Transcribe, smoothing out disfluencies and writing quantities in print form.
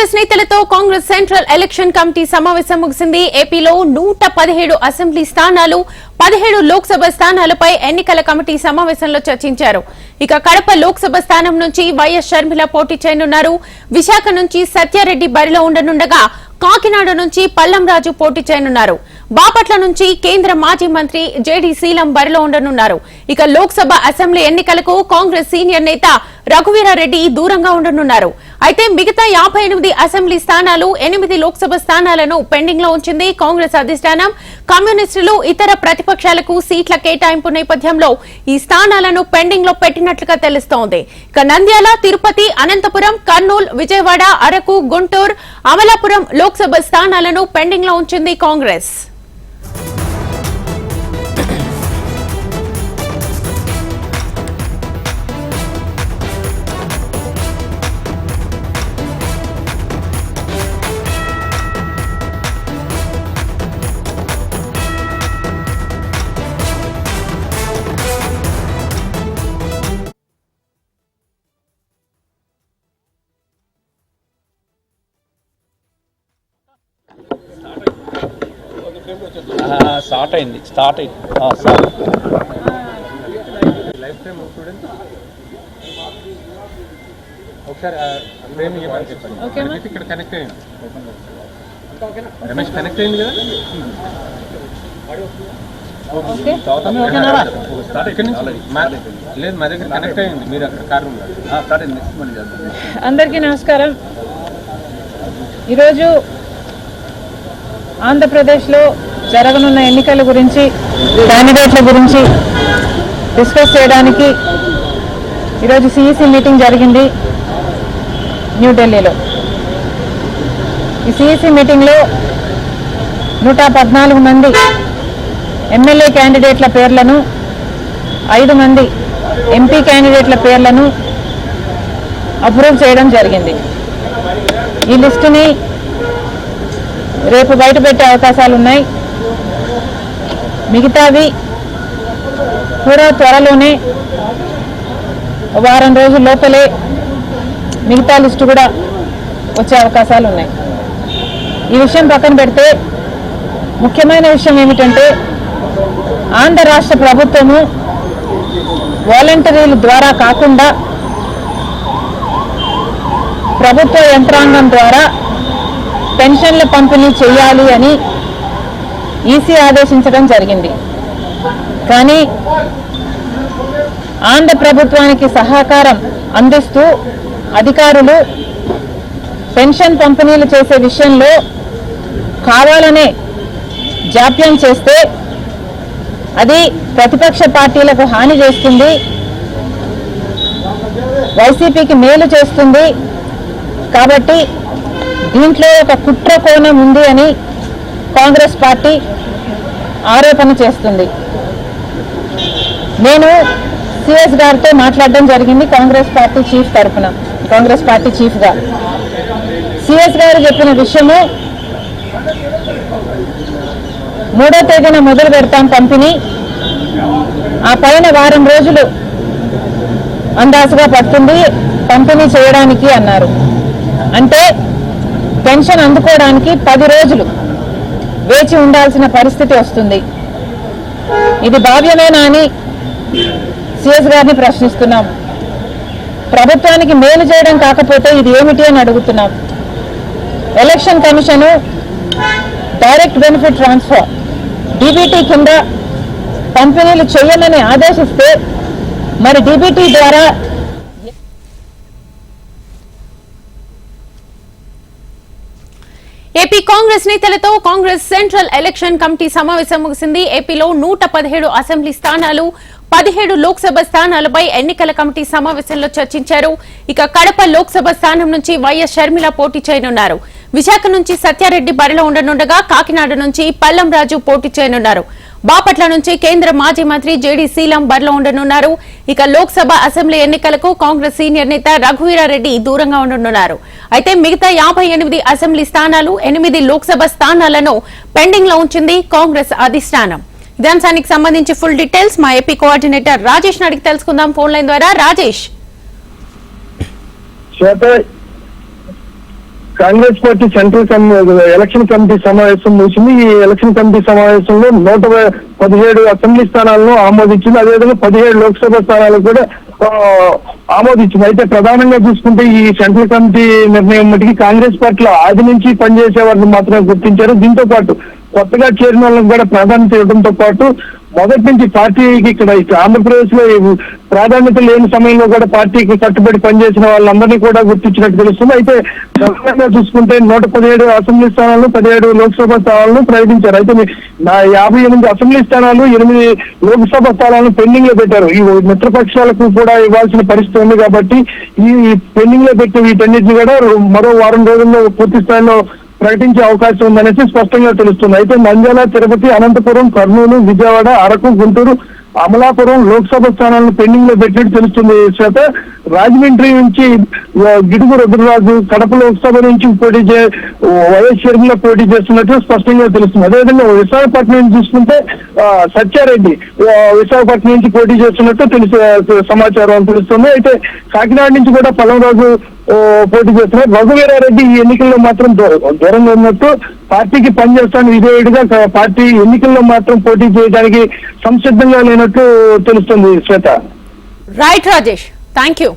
కాంగ్రెస్ నేతలతో Congress central election committee సమావేశం ముగిసింది. ఏపీలో 117 అసెంబ్లీ స్థానాలు, 17 లోక్సభ స్థానాలపై ఎన్నికల కమిటీ సమావేశంలో చర్చించారు. ఇక కడప లోక్సభ స్థానం నుంచి వైఎస్ షర్మిల పోటీ చేయనున్నారు. విశాఖ నుంచి సత్యారెడ్డి బరిలో ఉండనుండగా కాకినాడ నుంచి పల్లంరాజు పోటీ చేయనున్నారు. బాపట్ల నుంచి కేంద్ర మాజీ మంత్రి జేడీ శీలం బరిలో ఉండనున్నారు. ఇక లోక్సభ అసెంబ్లీ ఎన్నికలకు కాంగ్రెస్ సీనియర్ నేత రఘువీరారెడ్డి దూరంగా ఉండనున్నారు. అయితే మిగతా 58 అసెంబ్లీ స్థానాలు, 8 లోక్సభ స్థానాలను పెండింగ్ లో ఉంచింది కాంగ్రెస్ అధిష్టానం. కమ్యూనిస్టులు, ఇతర ప్రతిపక్షాలకు సీట్ల కేటాయింపు నేపథ్యంలో ఈ స్థానాలను పెండింగ్ లో పెట్టినట్లుగా తెలుస్తోంది. ఇక నంద్యాల, తిరుపతి, అనంతపురం, కర్నూలు, విజయవాడ, అరకు, గుంటూరు, అమలాపురం లోక్సభ స్థానాలను పెండింగ్ లో ఉంచింది కాంగ్రెస్. స్టార్ట్ అయింది లైఫ్ టైం స్టూడెంట్ ఒకసారి ఫ్రేమ్ ఇవ్వమని చెప్పండి. ఇక్కడ కనెక్ట్ అయ్యింది, రమేష్ కనెక్ట్ అయింది కదా. లేదు, మా దగ్గర కనెక్ట్ అయ్యింది, మీరు అక్కడ కారు స్టార్ట్ అయింది. అందరికీ నమస్కారం. ఈరోజు ఆంధ్రప్రదేశ్లో జరగనున్న ఎన్నికల గురించి, క్యాండిడేట్ల గురించి డిస్కస్ చేయడానికి ఈరోజు సిఈసి మీటింగ్ జరిగింది న్యూఢిల్లీలో. ఈ సిఈసి మీటింగ్లో 114 మంది ఎమ్మెల్యే క్యాండిడేట్ల పేర్లను, 5 మంది ఎంపీ క్యాండిడేట్ల పేర్లను అప్రూవ్ చేయడం జరిగింది. ఈ లిస్టుని రేపు బయట పెట్టే అవకాశాలు ఉన్నాయి. మిగతావి కూడా త్వరలోనే, వారం రోజుల లోపలే మిగతా లిస్టు కూడా వచ్చే అవకాశాలు ఉన్నాయి. ఈ విషయం పక్కన పెడితే ముఖ్యమైన విషయం ఏమిటంటే, ఆంధ్ర రాష్ట్ర ప్రభుత్వము వాలంటీర్ల ద్వారా కాకుండా ప్రభుత్వ యంత్రాంగం ద్వారా పెన్షన్ల పంపిణీ చేయాలి అని ఈసీ ఆదేశించడం జరిగింది. కానీ ఆంధ్ర ప్రభుత్వానికి సహకారం అందిస్తూ అధికారులు పెన్షన్ పంపిణీలు చేసే విషయంలో కావాలనే జాప్యం చేస్తే అది ప్రతిపక్ష పార్టీలకు హాని చేస్తుంది, వైసీపీకి మేలు చేస్తుంది. కాబట్టి దీంట్లో ఒక కుట్ర కోణం ఉంది అని కాంగ్రెస్ పార్టీ ఆరోపణ చేస్తుంది. నేను సిఎస్ గారితో మాట్లాడడం జరిగింది కాంగ్రెస్ పార్టీ చీఫ్ తరఫున, కాంగ్రెస్ పార్టీ చీఫ్గా. సిఎస్ గారు చెప్పిన విషయము, 3వ తేదీన మొదలు పెడతాం పంపిణీ, ఆ పైన వారం రోజులు అందాజుగా పడుతుంది పంపిణీ చేయడానికి అన్నారు. అంటే పెన్షన్ అందుకోవడానికి 10 రోజులు వేచి ఉండాల్సిన పరిస్థితి వస్తుంది. ఇది భావ్యమేనా అని సిఎస్ గారిని ప్రశ్నిస్తున్నాం. ప్రభుత్వానికి మేలు చేయడం కాకపోతే ఇది ఏమిటి అని అడుగుతున్నాం. Election commission direct benefit transfer DBT కింద పంపిణీలు చేయమని ఆదేశిస్తే మరి డీబీటీ ద్వారా ఏపీ కాంగ్రెస్ నేతలతో కాంగ్రెస్ సెంట్రల్ ఎలక్షన్ కమిటీ సమావేశం ముగిసింది. ఏపీలో 117 అసెంబ్లీ స్థానాలు, 17 లోక్సభ స్థానాలపై ఎన్నికల కమిటీ సమావేశంలో చర్చించారు. ఇక కడప లోక్సభ స్థానం నుంచి వైఎస్ షర్మిల పోటీ చేయనున్నారు. విశాఖ నుంచి సత్యారెడ్డి బరిలో ఉండనుండగా కాకినాడ నుంచి పల్లంరాజు పోటీ చేయనున్నారు. బాపట్ల నుంచి కేంద్ర మాజీ మంత్రి జేడీ శీలం బరిలో ఉండనున్నారు. ఇక లోక్సభ అసెంబ్లీ ఎన్నికలకు కాంగ్రెస్ సీనియర్ నేత రఘువీరారెడ్డి దూరంగా ఉండనున్నారు. అయితే మిగతా 58 అసెంబ్లీ స్థానాలు, 8 లోక్సభ స్థానాలను పెండింగ్ లో ఉంచింది కాంగ్రెస్ అధిష్టానం. ఇదే అంశానికి సంబంధించి ఫుల్ డీటెయిల్స్ మా ఏపీ కోఆర్డినేటర్ రాజేష్ అడిగి తెలుసుకుందాం ఫోన్ లైన్ ద్వారా. Rajesh, Congress party central election committee సమావేశం ముగిసింది. ఈ ఎలక్షన్ కమిటీ సమావేశంలో 117 అసెంబ్లీ స్థానాలను ఆమోదించింది. అదేవిధంగా 17 లోక్సభ స్థానాలు కూడా ఆమోదించింది. అయితే ప్రధానంగా చూసుకుంటే ఈ సెంట్రల్ కమిటీ నిర్ణయం మటుకి కాంగ్రెస్ పార్టీలో ఆది నుంచి పనిచేసే వారిని మాత్రమే గుర్తించారు. దీంతో పాటు కొత్తగా చేరిన వాళ్ళకి కూడా ప్రాధాన్యత ఇవ్వడంతో పాటు మొదటి నుంచి పార్టీకి ఇక్కడ ఆంధ్రప్రదేశ్ లో ప్రాధాన్యత లేని సమయంలో కూడా పార్టీకి కట్టుబడి పనిచేసిన వాళ్ళందరినీ కూడా గుర్తించినట్టు తెలుస్తుంది. అయితే ప్రధానంగా చూసుకుంటే 117 అసెంబ్లీ స్థానాలను 17 లోక్సభ స్థానాలను ప్రకటించారు. అయితే 58 అసెంబ్లీ స్థానాలు 8 లోక్సభ స్థానాలను పెండింగ్ లో పెట్టారు. ఈ మిత్రపక్షాలకు కూడా ఇవ్వాల్సిన పరిస్థితి ఉంది కాబట్టి ఈ పెండింగ్ లో పెట్టి వీటన్నిటిని కూడా మరో వారం రోజుల్లో పూర్తి స్థాయిలో ప్రకటించే అవకాశం ఉందనేసి స్పష్టంగా తెలుస్తుంది. అయితే నంద్యాల, తిరుపతి, అనంతపురం, కర్నూలు, విజయవాడ, అరకు, గుంటూరు, అమలాపురం లోక్సభ స్థానాలను పెండింగ్ లో పెట్టినట్టు తెలుస్తుంది. శ్వేత, రాజమండ్రి నుంచి గిడుగు రుద్రరాజు, కడప లోక్సభ నుంచి వైఎస్ షర్మిల పోటీ చేస్తున్నట్టు స్పష్టంగా తెలుస్తుంది. అదేవిధంగా విశాఖపట్నం నుంచి చూసుకుంటే సత్యారెడ్డి విశాఖపట్నం నుంచి పోటీ చేస్తున్నట్టు సమాచారం తెలుస్తుంది. అయితే కాకినాడ నుంచి కూడా పల్లంరాజు పోటీ చేస్తున్నారు. రఘువీరారెడ్డి ఈ ఎన్నికల్లో మాత్రం దూరంగా ఉన్నట్టు, పార్టీకి పనిచేస్తాను విధేయుడిగా పార్టీ ఎన్నికల్లో మాత్రం పోటీ చేయడానికి సంసిద్ధంగా లేనట్టు తెలుస్తుంది. Shweta. Right Rajesh, thank you.